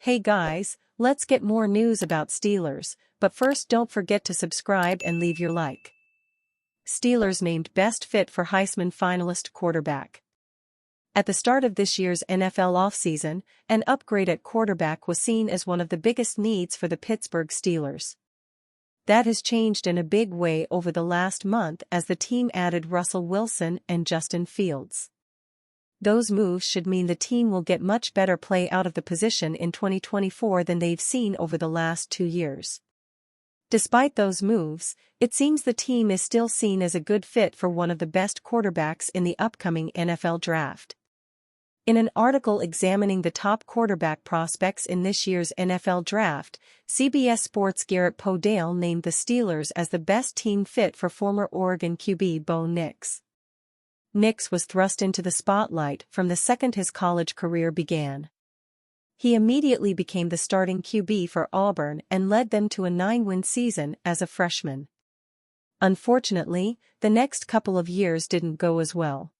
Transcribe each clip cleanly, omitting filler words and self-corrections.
Hey guys, let's get more news about Steelers, but first don't forget to subscribe and leave your like. Steelers named best fit for Heisman finalist quarterback. At the start of this year's NFL offseason, an upgrade at quarterback was seen as one of the biggest needs for the Pittsburgh Steelers. That has changed in a big way over the last month as the team added Russell Wilson and Justin Fields. Those moves should mean the team will get much better play out of the position in 2024 than they've seen over the last 2 years. Despite those moves, it seems the team is still seen as a good fit for one of the best quarterbacks in the upcoming NFL draft. In an article examining the top quarterback prospects in this year's NFL draft, CBS Sports' Garrett Podale named the Steelers as the best team fit for former Oregon QB Bo Nix. Nix was thrust into the spotlight from the second his college career began. He immediately became the starting QB for Auburn and led them to a 9-win season as a freshman. Unfortunately, the next couple of years didn't go as well.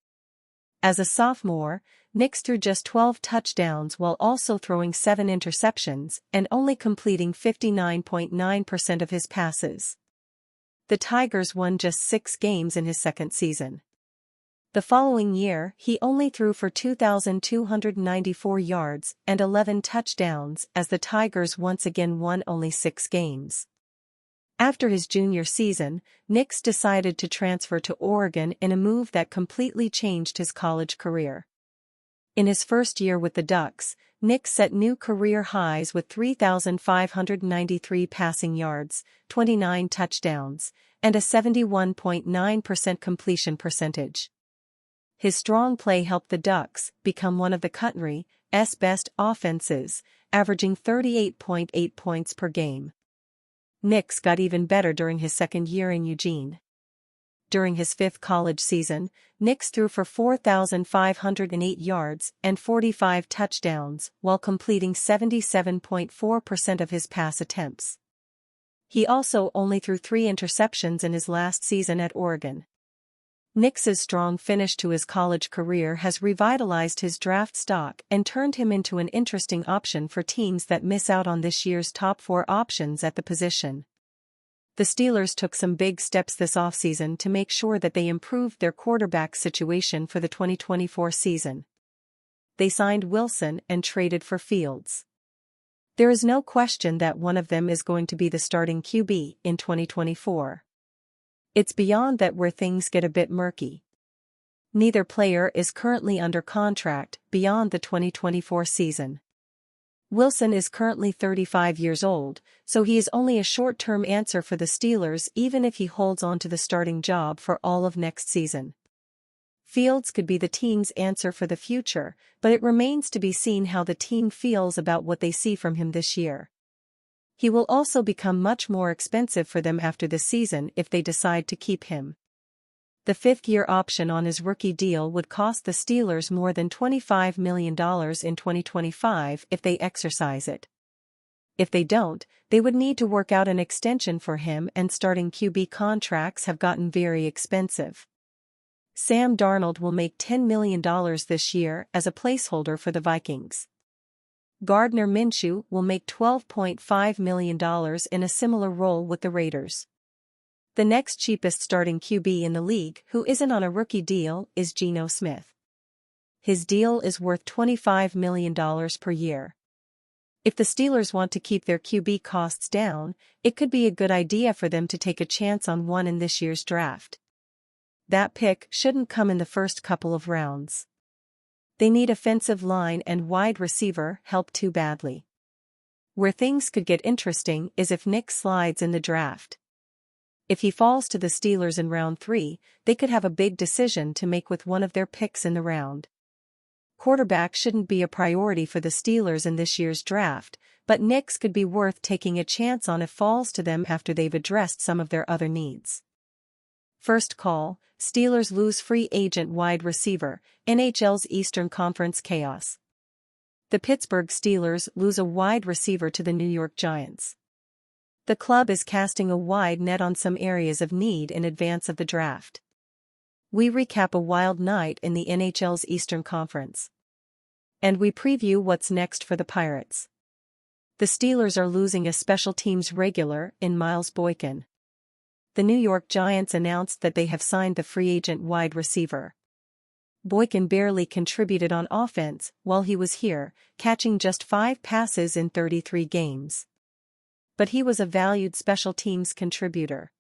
As a sophomore, Nix threw just 12 touchdowns while also throwing 7 interceptions and only completing 59.9% of his passes. The Tigers won just 6 games in his second season. The following year, he only threw for 2,294 yards and 11 touchdowns as the Tigers once again won only 6 games. After his junior season, Nix decided to transfer to Oregon in a move that completely changed his college career. In his first year with the Ducks, Nix set new career highs with 3,593 passing yards, 29 touchdowns, and a 71.9% completion percentage. His strong play helped the Ducks become one of the country's best offenses, averaging 38.8 points per game. Nix got even better during his second year in Eugene. During his 5th college season, Nix threw for 4,508 yards and 45 touchdowns while completing 77.4% of his pass attempts. He also only threw 3 interceptions in his last season at Oregon. Nix's strong finish to his college career has revitalized his draft stock and turned him into an interesting option for teams that miss out on this year's top 4 options at the position. The Steelers took some big steps this offseason to make sure that they improved their quarterback situation for the 2024 season. They signed Wilson and traded for Fields. There is no question that one of them is going to be the starting QB in 2024. It's beyond that where things get a bit murky. Neither player is currently under contract beyond the 2024 season. Wilson is currently 35 years old, so he is only a short-term answer for the Steelers even if he holds on to the starting job for all of next season. Fields could be the team's answer for the future, but it remains to be seen how the team feels about what they see from him this year. He will also become much more expensive for them after the season if they decide to keep him. The 5th-year option on his rookie deal would cost the Steelers more than $25 million in 2025 if they exercise it. If they don't, they would need to work out an extension for him, and starting QB contracts have gotten very expensive. Sam Darnold will make $10 million this year as a placeholder for the Vikings. Gardner Minshew will make $12.5 million in a similar role with the Raiders. The next cheapest starting QB in the league who isn't on a rookie deal is Geno Smith. His deal is worth $25 million per year. If the Steelers want to keep their QB costs down, it could be a good idea for them to take a chance on one in this year's draft. That pick shouldn't come in the first couple of rounds. They need offensive line and wide receiver help too badly. Where things could get interesting is if Nix slides in the draft. If he falls to the Steelers in round 3, they could have a big decision to make with one of their picks in the round. Quarterback shouldn't be a priority for the Steelers in this year's draft, but Nix could be worth taking a chance on if falls to them after they've addressed some of their other needs. First call, Steelers lose free agent wide receiver, NHL's Eastern Conference chaos. The Pittsburgh Steelers lose a wide receiver to the New York Giants. The club is casting a wide net on some areas of need in advance of the draft. We recap a wild night in the NHL's Eastern Conference. And we preview what's next for the Pirates. The Steelers are losing a special teams regular in Miles Boykin. The New York Giants announced that they have signed the free agent wide receiver. Boykin barely contributed on offense while he was here, catching just 5 passes in 33 games. But he was a valued special teams contributor.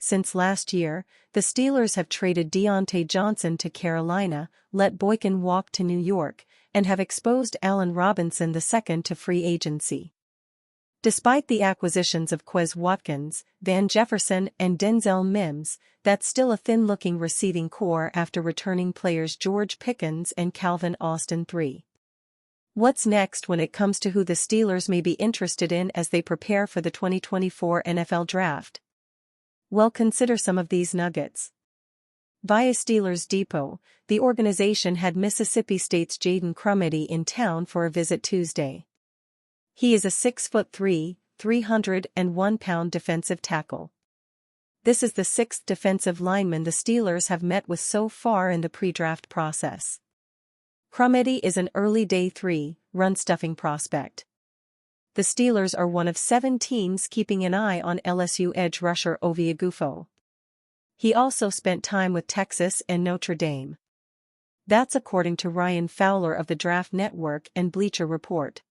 Since last year, the Steelers have traded Deontay Johnson to Carolina, let Boykin walk to New York, and have exposed Allen Robinson II to free agency. Despite the acquisitions of Quez Watkins, Van Jefferson and Denzel Mims, that's still a thin-looking receiving core after returning players George Pickens and Calvin Austin III. What's next when it comes to who the Steelers may be interested in as they prepare for the 2024 NFL Draft? Well, consider some of these nuggets. Via Steelers Depot, the organization had Mississippi State's Jaden Crumedy in town for a visit Tuesday. He is a 6'3", 301-pound defensive tackle. This is the 6th defensive lineman the Steelers have met with so far in the pre-draft process. Crumedy is an early day 3, run-stuffing prospect. The Steelers are one of 7 teams keeping an eye on LSU edge rusher Ovie Oghoufo. He also spent time with Texas and Notre Dame. That's according to Ryan Fowler of the Draft Network and Bleacher Report.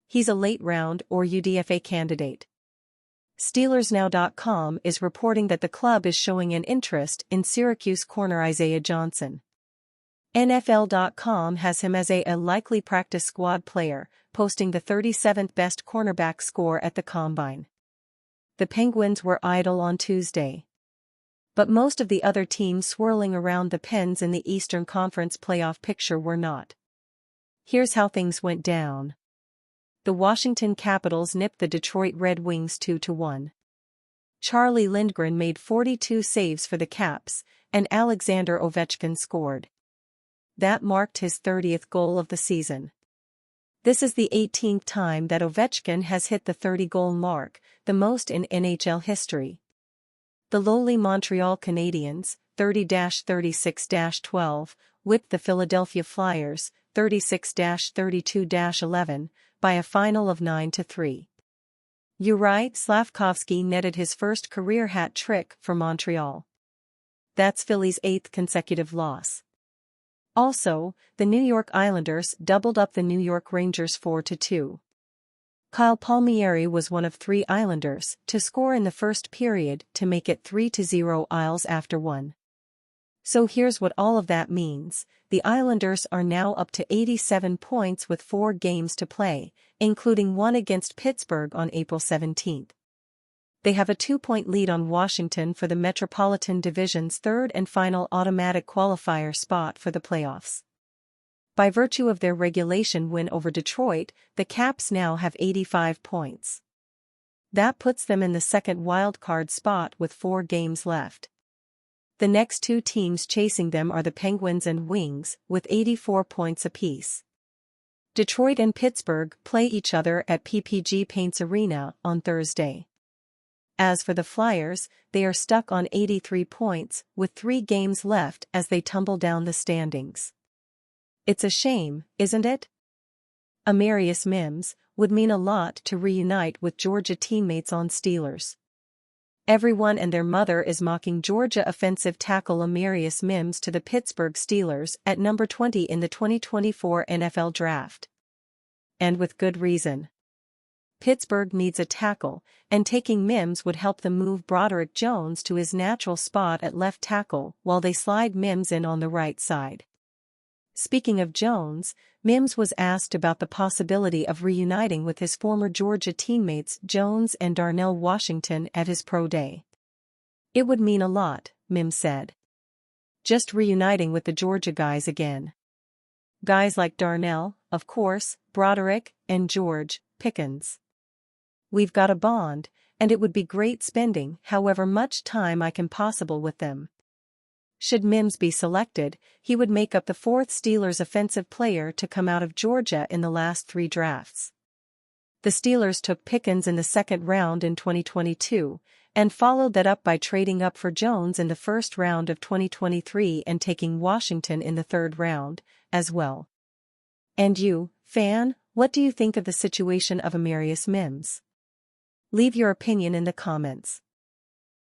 He's a late-round or UDFA candidate. SteelersNow.com is reporting that the club is showing an interest in Syracuse corner Isaiah Johnson. NFL.com has him as a likely practice squad player, posting the 37th best cornerback score at the Combine. The Penguins were idle on Tuesday. But most of the other teams swirling around the Pens in the Eastern Conference playoff picture were not. Here's how things went down. The Washington Capitals nipped the Detroit Red Wings 2-1. Charlie Lindgren made 42 saves for the Caps, and Alexander Ovechkin scored. That marked his 30th goal of the season. This is the 18th time that Ovechkin has hit the 30-goal mark, the most in NHL history. The lowly Montreal Canadiens, 30-36-12, whipped the Philadelphia Flyers, 36-32-11, by a final of 9-3. Yuri Slavkovsky netted his first career hat trick for Montreal. That's Philly's 8th consecutive loss. Also, the New York Islanders doubled up the New York Rangers 4-2. Kyle Palmieri was one of 3 Islanders to score in the first period to make it 3-0 Isles after 1. So here's what all of that means. The Islanders are now up to 87 points with 4 games to play, including one against Pittsburgh on April 17. They have a 2-point lead on Washington for the Metropolitan Division's 3rd and final automatic qualifier spot for the playoffs. By virtue of their regulation win over Detroit, the Caps now have 85 points. That puts them in the second wildcard spot with 4 games left. The next 2 teams chasing them are the Penguins and Wings, with 84 points apiece. Detroit and Pittsburgh play each other at PPG Paints Arena on Thursday. As for the Flyers, they are stuck on 83 points, with 3 games left as they tumble down the standings. It's a shame, isn't it? Amarius Mims would mean a lot to reunite with Georgia teammates on Steelers. Everyone and their mother is mocking Georgia offensive tackle Amarius Mims to the Pittsburgh Steelers at number 20 in the 2024 NFL Draft. And with good reason. Pittsburgh needs a tackle, and taking Mims would help them move Broderick Jones to his natural spot at left tackle while they slide Mims in on the right side. Speaking of Jones, Mims was asked about the possibility of reuniting with his former Georgia teammates Jones and Darnell Washington at his pro day. "It would mean a lot," Mims said. "Just reuniting with the Georgia guys again. Guys like Darnell, of course, Broderick, and George Pickens. We've got a bond, and it would be great spending however much time I can possible with them." Should Mims be selected, he would make up the 4th Steelers offensive player to come out of Georgia in the last 3 drafts. The Steelers took Pickens in the 2nd round in 2022, and followed that up by trading up for Jones in the 1st round of 2023 and taking Washington in the 3rd round, as well. And you, fan, What do you think of the situation of Amarius Mims? Leave your opinion in the comments.